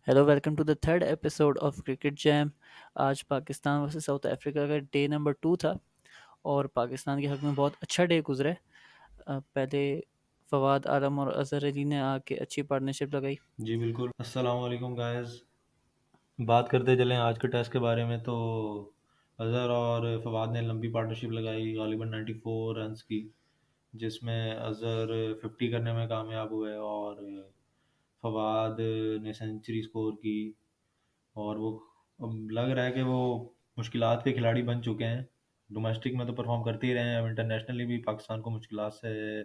Hello welcome to the third episode of cricket jam. आज Pakistan versus South Africa का day number 2 था और पाकिस्तान के हक में बहुत अच्छा डे गुजरा है। पहले फवाद आलम और अजहर अली ने आके अच्छी पार्टनरशिप लगाई। जी बिल्कुल। अस्सलाम वालेकुम गाइस। बात करते चलें आज के टेस्ट के बारे में तो अज़हर और फवाद ने लंबी पार्टनरशिप लगाई गालिबन 94 रन्स की, जिसमें अज़हर 50 करने में कामयाब हुए और फवाद ने सेंचुरी स्कोर की। और वो अब लग रहा है कि वो मुश्किलात के खिलाड़ी बन चुके हैं। डोमेस्टिक में तो परफॉर्म करते ही रहे हैं, अब इंटरनेशनली भी पाकिस्तान को मुश्किलात से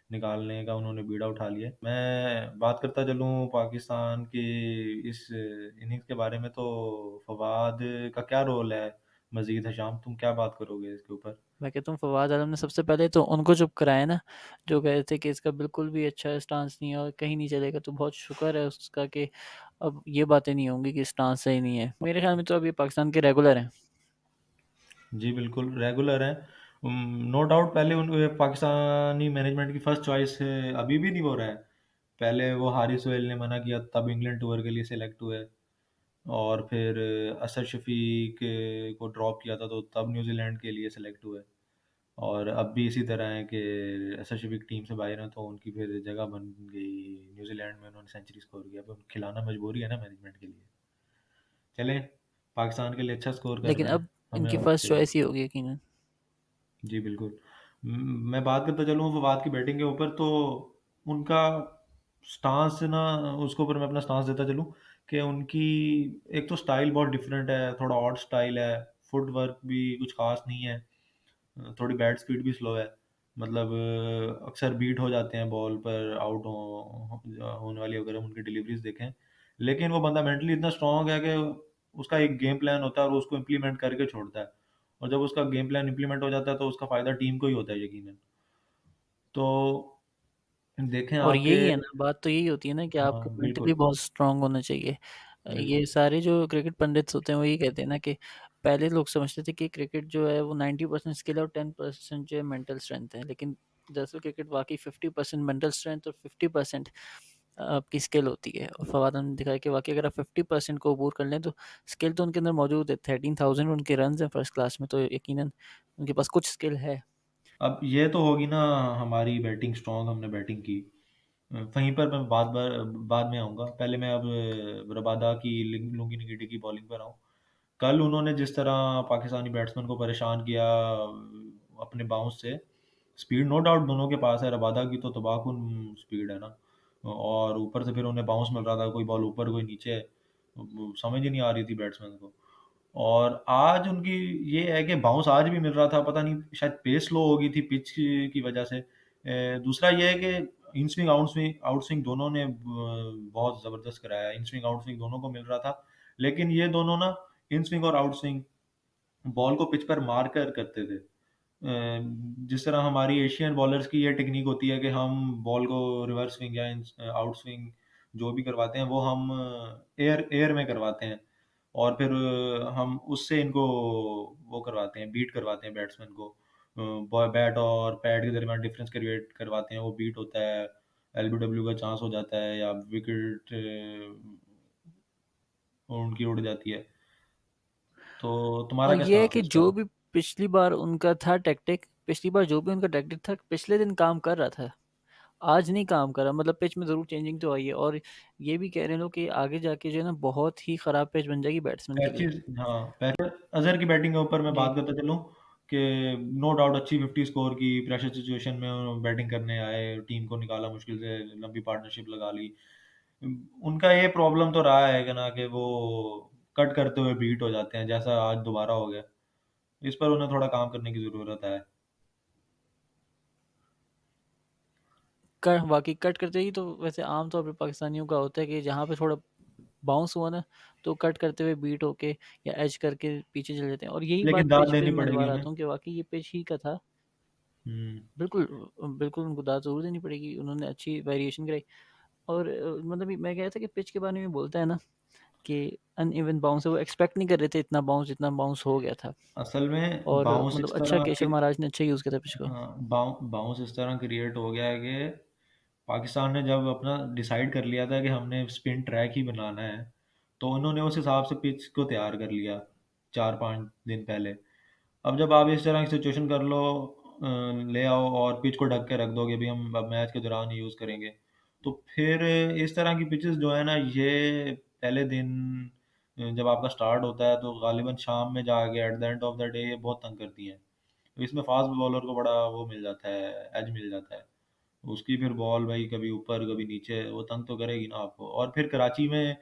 निकालने का उन्होंने बीड़ा उठा लिया है। मैं बात करता चलूँ पाकिस्तान की इस इनिंग्स के बारे में, तो फवाद का क्या रोल है मजीद? है शाम, तुम क्या बात करोगे इसके ऊपर? मैं कहता हूँ फवाद आलम ने सबसे पहले तो उनको चुप कराया ना, जो कह रहे थे कि इसका बिल्कुल भी अच्छा स्टांस नहीं है और कहीं नहीं चलेगा। तो बहुत शुक्र है उसका कि अब ये बातें नहीं होंगी कि स्टांस सही नहीं है। मेरे ख्याल में तो अब ये पाकिस्तान के रेगुलर हैं। जी बिल्कुल रेगुलर है। नो डाउट पहले उन पाकिस्तानी मैनेजमेंट की फर्स्ट चॉइस अभी भी नहीं हो रहा है। पहले वो हारिस सोहेल ने मना किया, तब इंग्लैंड टूर के लिए सिलेक्ट हुए। और फिर असद शफीक को ड्रॉप किया था, तो तब न्यूजीलैंड के लिए सिलेक्ट हुए। और अब भी इसी तरह है कि असद शफीक टीम से बाहर हैं, तो उनकी फिर जगह बन गई न्यूजीलैंड में। उन्होंने सेंचुरी स्कोर किया, अब खिलाना मजबूरी है ना मैनेजमेंट के लिए। चलें, पाकिस्तान के लिए अच्छा स्कोर कर लेकिन रहे हैं, अब हमें इनकी होना फर्स्ट चाहिए। चॉइस ही होगी यकीनन। जी बिल्कुल। मैं बात करता चलूँ फवाद की बैटिंग के ऊपर, तो उनका स्टांस ना, उसके ऊपर मैं अपना स्टांस देता चलूँ कि उनकी एक तो स्टाइल बहुत डिफरेंट है, थोड़ा ऑड स्टाइल है। फुट वर्क भी कुछ खास नहीं है। थोड़ी बैट स्पीड भी स्लो है। मतलब अक्सर बीट हो जाते हैं बॉल पर, आउट होने वाली अगर हम उनकी डिलीवरीज देखें। लेकिन वो बंदा मेंटली इतना स्ट्रांग है कि उसका एक गेम प्लान होता है और वो उसको इम्प्लीमेंट करके छोड़ता है। और जब उसका गेम प्लान इम्प्लीमेंट हो जाता है, तो उसका फ़ायदा टीम को ही होता है यकीनन। तो देखें और आपके। यही है ना, बात तो यही होती है ना कि हाँ आपको मेंटली बिल्कुल। बहुत स्ट्रांग होना चाहिए। ये बिल्कुल। सारे जो क्रिकेट पंडित्स होते हैं वो यही कहते हैं ना कि पहले लोग समझते थे कि क्रिकेट जो है वो 90% स्किल और 10% जो है मेंटल स्ट्रेंथ है। लेकिन दरअसल क्रिकेट वाकई 50% मेंटल स्ट्रेंथ और 50% आपकी स्किल होती है। और फवाद ने दिखाया कि वाकई अगर आप 50% को अबूर कर लें तो स्किल तो उनके अंदर मौजूद है। 13,000 उनके रन हैं फर्स्ट क्लास में, तो यकीनन उनके पास कुछ स्किल है। अब ये तो होगी ना हमारी बैटिंग स्ट्रांग, हमने बैटिंग की। वहीं पर मैं बाद में आऊँगा। पहले मैं अब रबादा की लुंगी निगीडी की बॉलिंग पर आऊँ। कल उन्होंने जिस तरह पाकिस्तानी बैट्समैन को परेशान किया अपने बाउंस से। स्पीड नो डाउट दोनों के पास है, रबादा की तो तबाहकुन स्पीड है ना। और ऊपर से फिर उन्हें बाउंस मिल रहा था, कोई बॉल ऊपर कोई नीचे, समझ ही नहीं आ रही थी बैट्समैन को। और आज उनकी ये है कि बाउंस आज भी मिल रहा था, पता नहीं शायद पेस स्लो हो गई थी पिच की वजह से। दूसरा ये है कि इन स्विंग आउट स्विंग दोनों ने बहुत ज़बरदस्त कराया। इन स्विंग आउट स्विंग दोनों को मिल रहा था। लेकिन ये दोनों ना, इन स्विंग और आउट स्विंग बॉल को पिच पर मार कर करते थे। जिस तरह हमारी एशियन बॉलर्स की ये टेक्निक होती है कि हम बॉल को रिवर्स स्विंग या आउट स्विंग जो भी करवाते हैं, वो हम एयर एयर में करवाते हैं। और फिर हम उससे इनको वो करवाते हैं, बीट करवाते हैं बैट्समैन को। बैट और पैड के दरमियान डिफरेंस क्रिएट करवाते हैं, वो बीट होता है, एलबीडब्ल्यू का चांस हो जाता है, या विकेट उनकी उड़ जाती है। तो तुम्हारा और क्या ये है स्टांस है कि इस जो पर? भी पिछली बार उनका था टैक्टिक, पिछली बार जो भी उनका टैक्टिक था पिछले दिन काम कर रहा था, आज नहीं काम कर रहा। मतलब पिच में ज़रूर चेंजिंग तो आई है। और ये भी कह रहे हैं लोग कि आगे जाके जो है ना बहुत ही ख़राब पिच बन जाएगी बैट्समैन के लिए। पैचेस, हाँ पैचेस। अजहर की बैटिंग के ऊपर मैं जी। बात करता चलूँ कि नो डाउट अच्छी 50 स्कोर की, प्रेशर सिचुएशन में बैटिंग करने आए, टीम को निकाला मुश्किल से, लंबी पार्टनरशिप लगा ली। उनका ये प्रॉब्लम तो रहा है कि ना कि वो कट करते हुए बीट हो जाते हैं, जैसा आज दोबारा हो गया। इस पर उन्हें थोड़ा काम करने की ज़रूरत है। बाकी कट करते ही तो वैसे आम तौर पे पाकिस्तानियों का होता है कि जहाँ पे थोड़ा बाउंस हुआ ना, तो कट करते हुए बीट होके या एज करके पीछे चले जाते हैं। और यही लेकिन बात दाद पिच पे देनी भी मैं पड़ेगी दोबारा उन्हें। आता हूँ कि वाकई ये पिच ही का था। हुँ। बिल्कुल, बिल्कुल उनको दाद ज़रूर देनी पड़ेगी। उन्होंने अच्छी वेरिएशन कराई। और मतलब मैं कह रहा था कि पिच के बारे में बोलता है ना कि अनइवन बाउंस है, वो एक्सपेक्ट नहीं कर रहे थे इतना बाउंस जितना बाउंस हो गया था। असल में और बाउंस मतलब इस अच्छा तरह के, केशव महाराज ने अच्छा यूज़ किया था पिच को। हाँ, बाउंस इस तरह क्रिएट हो गया है कि पाकिस्तान ने जब अपना डिसाइड कर लिया था कि हमने स्पिन ट्रैक ही बनाना है, तो उन्होंने उस हिसाब से पिच को तैयार कर लिया 4-5 दिन पहले। अब जब आप इस तरह की सिचुएशन कर लो, ले आओ और पिच को ढक के रख दो कि भई हम अब मैच के दौरान ही यूज़ करेंगे। तो फिर इस तरह की पिचेज़ जो है ना, ये पहले दिन जब आपका स्टार्ट होता है तो गालिबन शाम में जाके at the end of the day ये बहुत तंग करती हैं। तो इसमें फ़ास्ट बॉलर को बड़ा वो मिल जाता है, एज मिल जाता है। उसकी फिर बॉल भाई कभी ऊपर कभी नीचे, वो तंग तो करेगी ना आपको। और फिर कराची में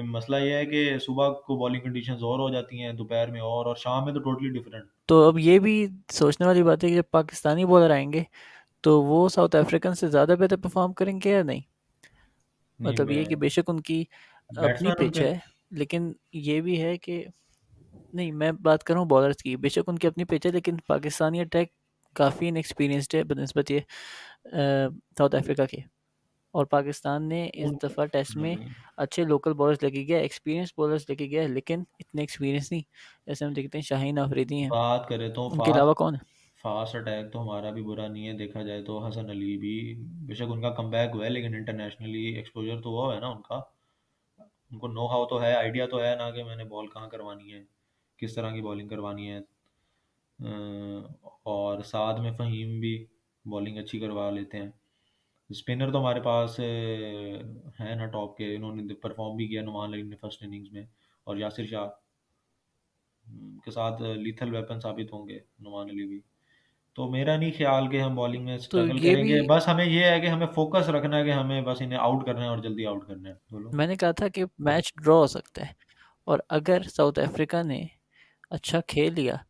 मसला ये है कि सुबह को बॉलिंग कंडीशंस और हो जाती हैं, दोपहर में और शाम में तो टोटली डिफरेंट। तो अब ये भी सोचने वाली बात है कि जब पाकिस्तानी बॉलर आएंगे तो वो साउथ अफ्रीकन से ज़्यादा बेहतर परफॉर्म करेंगे या नहीं? नहीं, मतलब ये कि मैं बेशक उनकी अपनी बैट्समैन पिच उनके है, लेकिन ये भी है कि नहीं, मैं बात कर रहा हूँ बॉलर्स की। बेशक उनकी अपनी पिच है, लेकिन पाकिस्तानी अटैक काफ़ी इनएक्सपीरियंस्ड है बनस्बत ये साउथ अफ्रीका के। और पाकिस्तान ने इस उन दफ़ा टेस्ट में हुँ, अच्छे लोकल बॉलर्स लेके गया, एक्सपीरियंस बॉलर्स लेके गया, लेकिन इतने एक्सपीरियंस नहीं। जैसे हम देखते हैं शाहीन अफरीदी हैं, बात करें तो उनके अलावा कौन है? फास्ट अटैक तो हमारा भी बुरा नहीं है, देखा जाए तो हसन अली भी बेशक उनका कमबैक हुआ है, लेकिन इंटरनेशनली एक्सपोज़र तो वो है ना उनका। उनको नो हाउ तो है, आइडिया तो है ना कि मैंने बॉल कहाँ करवानी है, किस तरह की बॉलिंग करवानी है। और साथ में फ़हीम भी बॉलिंग अच्छी करवा लेते हैं। स्पिनर तो हमारे पास है ना टॉप के, इन्होंने परफॉर्म भी किया नुमान अली ने फर्स्ट इनिंग्स में, और यासिर शाह के साथ लीथल वेपन साबित होंगे नुमान अली भी। तो मेरा नहीं ख्याल कि हम बॉलिंग में तो स्ट्रगल ये भी करेंगे, बस हमें ये है कि हमें फोकस रखना है कि हमें बस इन्हें आउट करना है और जल्दी आउट करना है। बोलो। मैंने कहा था कि मैच ड्रॉ हो सकता है, और अगर साउथ अफ्रीका ने अच्छा खेल लिया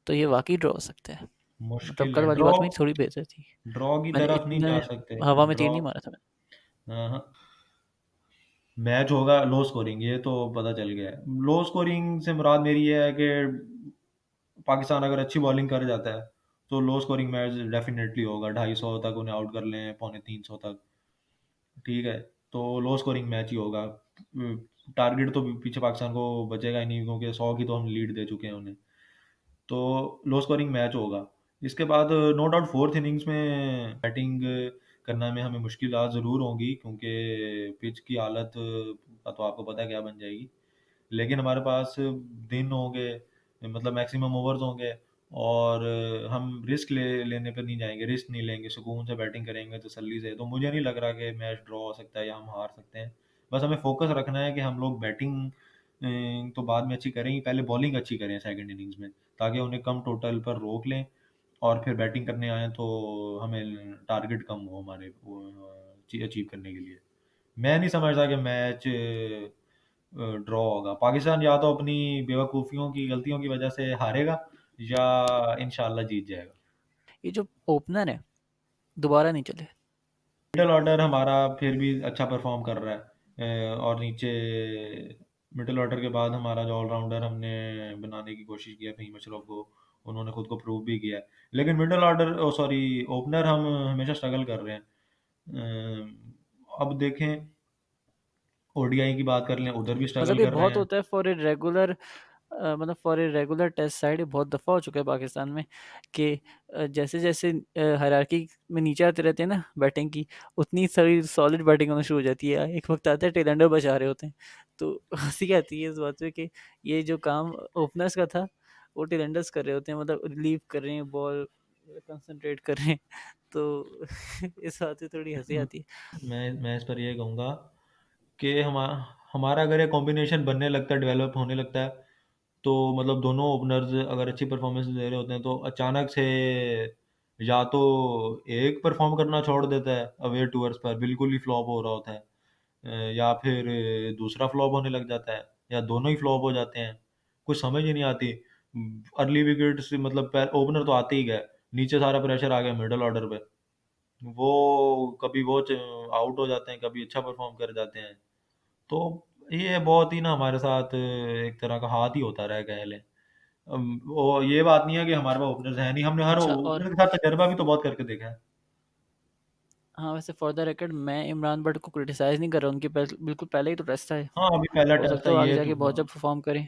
तो ये वाकई ड्रॉ हो सकता है। मतलब मुश्किल कल है वाली ड्रॉ। बात मेरी थोड़ी बेइज्जत थी। ड्रॉ की मैंने तरफ नहीं इतने जा सकते। हवा में तीर ड्रॉ। नहीं मारा था मैंने। हाँ, हाँ। मैच होगा लो स्कोरिंग, ये तो पता चल गया है। लो स्कोरिंग से मुराद मेरी ये है कि पाकिस्तान अगर अच्छी बॉलिंग कर जाता है तो लो स्कोरिंग मैच डेफिनेटली होगा, 250 तक उन्हें आउट कर लें, पौने 300 तक। ठीक है, तो लो स्कोरिंग मैच ही होगा। टारगेट तो पीछे पाकिस्तान को बचेगा ही नहीं, क्योंकि 100 की तो हम लीड दे चुके हैं उन्हें। तो लो स्कोरिंग मैच होगा। इसके बाद नो डाउट फोर्थ इनिंग्स में बैटिंग करना में हमें मुश्किलात ज़रूर होंगी, क्योंकि पिच की हालत का तो आपको पता है क्या बन जाएगी। लेकिन हमारे पास दिन होंगे, मतलब मैक्सिमम ओवर्स होंगे, और हम रिस्क लेने पर नहीं जाएँगे, रिस्क नहीं लेंगे, सुकून से बैटिंग करेंगे तसल्ली से। तो मुझे नहीं लग रहा कि मैच ड्रॉ हो सकता है या हम हार सकते हैं। बस हमें फ़ोकस रखना है कि हम लोग बैटिंग तो बाद में अच्छी करें ही, पहले बॉलिंग अच्छी करें सेकंड इनिंग्स में, ताकि उन्हें कम टोटल पर रोक लें, और फिर बैटिंग करने आएँ तो हमें टारगेट कम हो हमारे वो अचीव करने के लिए। मैं नहीं समझता कि मैच ड्रॉ होगा। पाकिस्तान या तो अपनी बेवकूफ़ियों की गलतियों की वजह से हारेगा, या इंशाल्लाह जीत जाएगा। ये जो ओपनर है दोबारा नहीं चले। मिडल ऑर्डर हमारा फिर भी अच्छा परफॉर्म कर रहा है, और नीचे मिडल ऑर्डर के बाद हमारा जो ऑलराउंडर हमने बनाने की कोशिश की है फ़हीम अशरफ को, उन्होंने खुद को प्रूव भी किया है। लेकिन मिडल ऑर्डर सॉरी ओपनर हम हमेशा स्ट्रगल कर रहे हैं। अब देखें, ओडीआई की बात कर लें, उधर भी स्ट्रगल मतलब ये कर रहे बहुत हैं। होता है फॉर ए रेगुलर, मतलब for a regular test side बहुत दफ़ा हो चुका है पाकिस्तान में कि जैसे जैसे हायरार्की में नीचे आते रहते हैं ना बैटिंग की, उतनी सारी सॉलिड बैटिंग होना शुरू हो जाती है। एक वक्त आता है टेलेंडर बचा रहे होते हैं, तो हंसी आती है इस बात पे कि ये जो काम ओपनर्स का था वो टेलेंडर्स कर रहे होते हैं, मतलब रिलीव कर रहे हैं बॉल, कंसंट्रेट कर रहे हैं। तो इस बात से थोड़ी हंसी म आती है। मैं इस पर ये कहूँगा कि हमारा अगर ये कॉम्बिनेशन बनने लगता है, डेवलप होने लगता है, तो मतलब दोनों ओपनर्स अगर अच्छी परफॉर्मेंस दे रहे होते हैं, तो अचानक से या तो एक परफॉर्म करना छोड़ देता है अवे टूअर्स पर, बिल्कुल ही फ्लॉप हो रहा होता है, या फिर दूसरा फ्लॉप होने लग जाता है, या दोनों ही फ्लॉप हो जाते हैं। कुछ समझ ही नहीं आती। अर्ली विकेट से मतलब ओपनर तो आते ही गए, नीचे सारा प्रेशर आ गया मिडल ऑर्डर पे। वो कभी वो आउट हो जाते हैं, कभी अच्छा परफॉर्म कर जाते हैं। तो ये बहुत ही ना हमारे साथ एक तरह का हाथ ही होता रहा है, कह लें। वो ये बात नहीं है कि हमारे पास ओपनर्स हैं नहीं, हमने हर अच्छा, और ओपनर के साथ तजर्बा भी तो बहुत करके देखा है। हाँ, वैसे फॉर द रिकॉर्ड मैं इमरान भट्ट को क्रिटिसाइज़ नहीं कर रहा, उनके बिल्कुल पहले ही तो टेस्ट था ये। हाँ, अभी पहला हो टेस्ट सकता है है वो आगे ये तो। जाके बहुत जब परफॉर्म करें।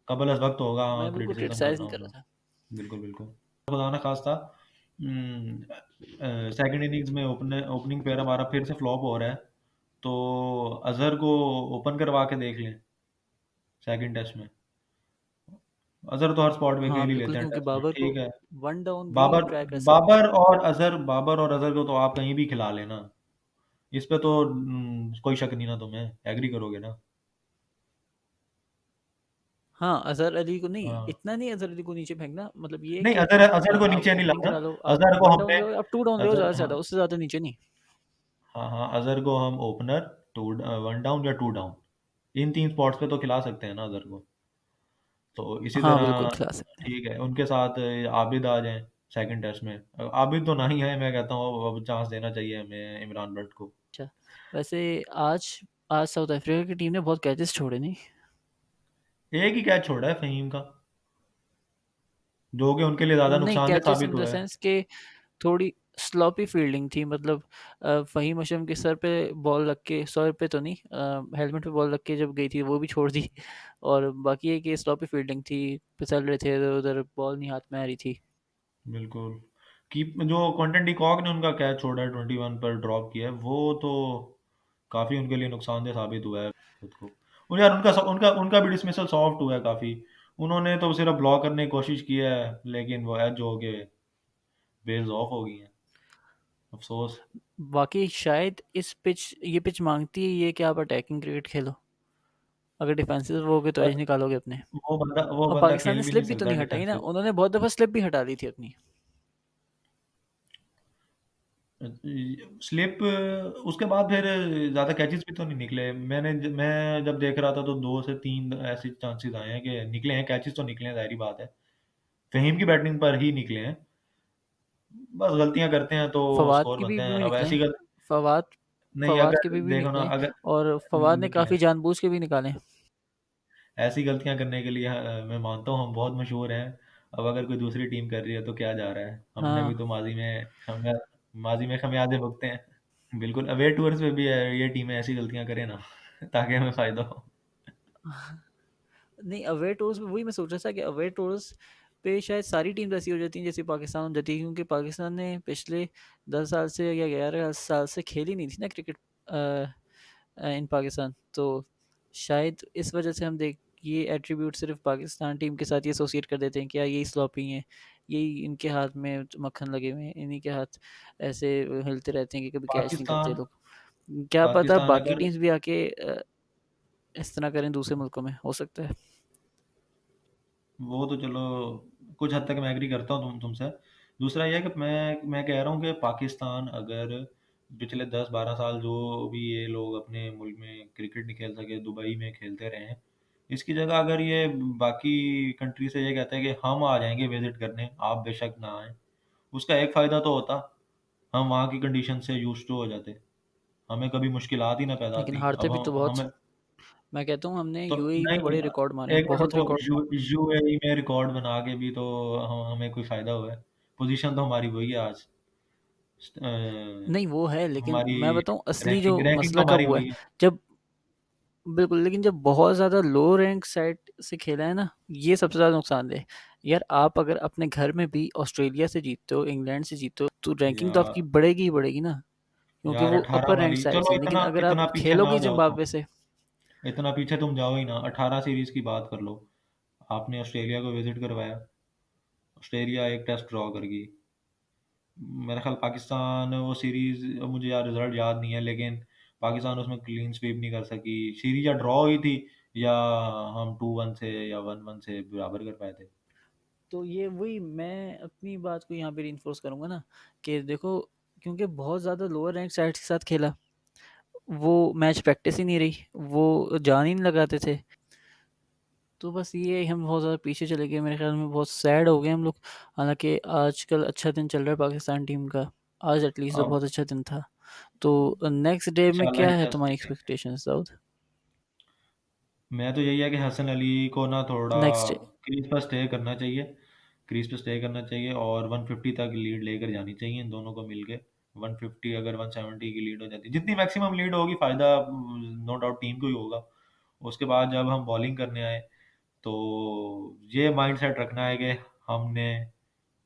कबल अज़ वक्त होगा मैं बिल्कुल क्रिटिसिज्म क्रिटिसाइज़ करना नहीं कर उनका। रहा था। बिल्कुल, बिल्कुल। खुदा ना खास्ता सेकंड इनिंग्स में ओपनिंग पेयर हमारा फिर से फ्लॉप हो रहा है, तो अज़हर को ओपन करवा के देख लें। सेकंड टेस्ट में। अजहर तो हर स्पॉट पे हाँ खेल ही बिल्कुल, लेते हैं क्योंकि टेस्ट में, बाबर को ठीक है। वन डाउन भी बाबर ट्राई कर सकते हैं। बाबर और अजहर को तो आप कहीं भी खिला लेना। इस पे तो कोई शक नहीं ना, तुम्हें एग्री करोगे ना? हाँ, अज़हर अली को नहीं, हाँ। इतना नहीं अज़हर अली को नीचे फेंकना, मतलब ये है नहीं, कि अजहर अजहर को आप नीचे नहीं ओपनिंग लाना। करा लो, आप अजहर को 1 डाउन हमने ले आओ, आप 2 डाउन ले आओ अजहर ज़्यादा से हाँ, ज़्यादा, उससे ज़्यादा नीचे नहीं। हाँ, हाँ, अजहर को हम ओपनर, टू वन डाउन या टू डाउन, इन 3 स्पॉट्स पे तो खिला सकते हैं ना अजहर को। तो इसी हाँ, बिल्कुल तरह खिला सकते हैं। ठीक है, उनके साथ आबिद आ जाएँ सेकंड टेस्ट में। आबिद तो नहीं है, मैं कहता हूँ अब चांस देना चाहिए हमें इमरान बट को। अच्छा, वैसे आज आज साउथ अफ्रीका की टीम ने बहुत कैचेस छोड़े नहीं? एक ही कैच छोड़ा है फ़हीम का, जो कि उनके लिए ज़्यादा नहीं, नुकसानदेह कैचेस साबित इन द हुआ है। सेंस कि थोड़ी स्लॉपी फील्डिंग थी, मतलब फ़हीम अशरफ के सर पे बॉल रख के, सर पे तो नहीं, हेलमेट पे बॉल रख के जब गई थी वो भी छोड़ दी। और बाकी ये कि स्लॉपी फील्डिंग थी, फिसल रहे थे इधर-उधर, बॉल नहीं हाथ में आ रही थी। बिल्कुल। कीप जो क्विंटन डी कॉक ने उनका कैच छोड़ा है 21 पर ड्रॉप किया है, वो तो काफ़ी उनके लिए नुकसानदेह साबित हुआ है खुद को। और यार उनका भी डिसमिसल सॉफ्ट हुआ है काफ़ी। उन्होंने तो सिर्फ ब्लॉक करने की कोशिश की है, लेकिन वो एज हो के बेल्स ऑफ हो गई हैं। अफसोस। बाकी शायद ये पिच माँगती है ये कि आप अटैकिंग क्रिकेट खेलो। अगर डिफेंसिव रहोगे तो पर एज निकालोगे अपने। वो और बंदा पाकिस्तान खेल ने भी स्लिप नहीं भी तो सकता नहीं हटाई ना, डिफेंसिव। उन्होंने बहुत दफ़ा स्लिप भी हटा ली थी अपनी। स्लिप उसके बाद फिर ज़्यादा कैचेस भी तो नहीं निकले। मैं जब देख रहा था तो 2 से 3 ऐसे चांसेस आए हैं कि निकले हैं, कैचेस तो निकले हैं, ज़ाहिर-सी बात है। फ़हीम की बैटिंग पर ही निकले हैं। बस गलतियाँ करते हैं तो फवाद स्कोर के भी बनते हैं। भी अब निकले ऐसी हैं। गल फवाद नहीं, फवाद के अगर भी देखो ना, निकले, अगर और फवाद ने निकले काफ़ी हैं। जानबूझ के भी निकाले। ऐसी गलतियाँ करने के लिए मैं मानता हूँ हम बहुत मशहूर हैं। अब अगर कोई दूसरी टीम कर रही है तो क्या जा रहा है? हमने भी हाँ। तो माज़ी में खमियाज़े भुगते हैं। बिल्कुल, अवे टूर्स पे भी ये टीमें ऐसी गलतियाँ करें ना ताकि हमें फ़ायदा हो। नहीं, अवे टूर्स में वही मैं सोच रहा था कि अवे टूर्स पे शायद सारी टीम्स ऐसी हो जाती हैं जैसे पाकिस्तान हो जाती है, क्योंकि पाकिस्तान ने पिछले 10 साल से या 11 साल से खेली नहीं थी ना क्रिकेट इन पाकिस्तान। तो शायद इस वजह से हम देख ये एट्रीब्यूट सिर्फ पाकिस्तान टीम के साथ ही एसोसिएट कर देते हैं कि यार यही स्लॉपिंग है, यही इनके हाथ में मक्खन लगे हुए हैं, इन्हीं के हाथ ऐसे हिलते रहते हैं कि कभी कैच नहीं करते पाकिस्तान लोग। क्या पता पाकिस्तान बाकी अगर टीम्स भी आके इस तरह करें दूसरे मुल्कों में, हो सकता है। वो तो चलो कुछ हद तक मैं एग्री करता हूँ तुमसे। दूसरा ये है कि मैं कह रहा हूँ कि पाकिस्तान अगर पिछले 10-12 साल जो भी ये लोग अपने मुल्क में क्रिकेट नहीं खेल सके, दुबई में खेलते रहे हैं, इसकी जगह अगर ये बाकी कंट्री से ये कहते हैं कि हम आ जाएँगे विज़िट करने, आप बेशक ना आएँ, उसका एक फ़ायदा तो होता, हम वहाँ की कंडीशन से यूज़्ड टू हो जाते, हमें कभी मुश्किलात ही ना पैदा लेकिन आती। हारते अब भी तो हम बहुत। हमें मैं कहता हूँ हमने तो यूएई में नहीं, बड़े रिकॉर्ड मारे हैं, एक मिनट बहुत रुको, रिकॉर्ड। यूएई में रिकॉर्ड बना के भी तो हमें कोई फ़ायदा हुआ है? पोजीशन तो हमारी वही है आज। अ, नहीं वो है, लेकिन हमारी मैं बताऊँ असली जो रैंकिंग तो मसला कब हमारी हुआ है, वही है। जब बिल्कुल, लेकिन जब बहुत ज़्यादा लो रैंक साइड से खेला है ना, ये सबसे ज़्यादा नुकसानदेह है। यार आप अगर अपने घर में भी ऑस्ट्रेलिया से जीतते हो, इंग्लैंड से जीतते हो, तो रैंकिंग तो यार आपकी बढ़ेगी ही बढ़ेगी ना, क्योंकि यार वो 18 अपर रैंक वाली, साइड चलो से। लेकिन इतना अगर इतना आप पीछे ना खेलोगे जाओ तुम। ज़िम्बाब्वे से। इतना पीछे तुम जाओ ही ना, 18 सीरीज की बात कर लो। आपने ऑस्ट्रेलिया को विजिट करवाया, ऑस्ट्रेलिया एक टेस्ट ड्रॉ कर गई। मेरा ख्याल पाकिस्तान वो सीरीज, मुझे यार रिजल्ट याद नहीं है, लेकिन पाकिस्तान उसमें क्लीन स्वीप नहीं कर सकी। सीरीज या ड्रॉ हुई थी, या हम 2-1 से या 1-1 से बराबर कर पाए थे। तो ये वही मैं अपनी बात को यहाँ पे रीइंफोर्स करूँगा ना, कि देखो, क्योंकि बहुत ज़्यादा लोअर रैंक साइड के साथ खेला, वो मैच प्रैक्टिस ही नहीं रही, वो जान ही नहीं लगाते थे। तो बस ये हम बहुत ज़्यादा पीछे चले गए, मेरे ख्याल में बहुत सैड हो गए हम लोग। हालांकि आजकल अच्छा दिन चल रहा है पाकिस्तान टीम का, आज एटलीस्ट तो अब बहुत अच्छा दिन था। तो नेक्स्ट डे में इंशाल्लाह क्या ही है कह तुम्हारी सकते हैं। एक्सपेक्टेशंस दाऊद? मैं तो यही है कि हसन अली को ना थोड़ा नेक्स्ट डे। क्रीज पर स्टे करना चाहिए। क्रीज पे स्टे करना चाहिए और 150 तक लीड लेकर जानी चाहिए इन दोनों को मिलके। 150 अगर 170 की लीड हो जाती है, जितनी मैक्सिमम लीड होगी फ़ायदा नो डाउट टीम को ही होगा। उसके बाद जब हम बॉलिंग करने आए, तो ये माइंडसेट रखना है कि हमने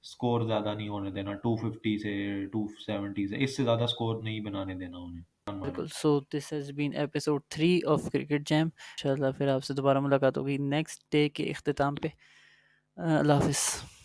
स्कोर ज़्यादा नहीं होने देना, 250 से 270 से, इससे ज़्यादा स्कोर नहीं बनाने देना उन्हें। हमारी। बिल्कुल। So this has been episode 3 of cricket jam. इंशाल्लाह फिर आपसे दोबारा मुलाकात होगी नेक्स्ट डे के इख्तिताम पे। अल्लाह हाफ़िज़।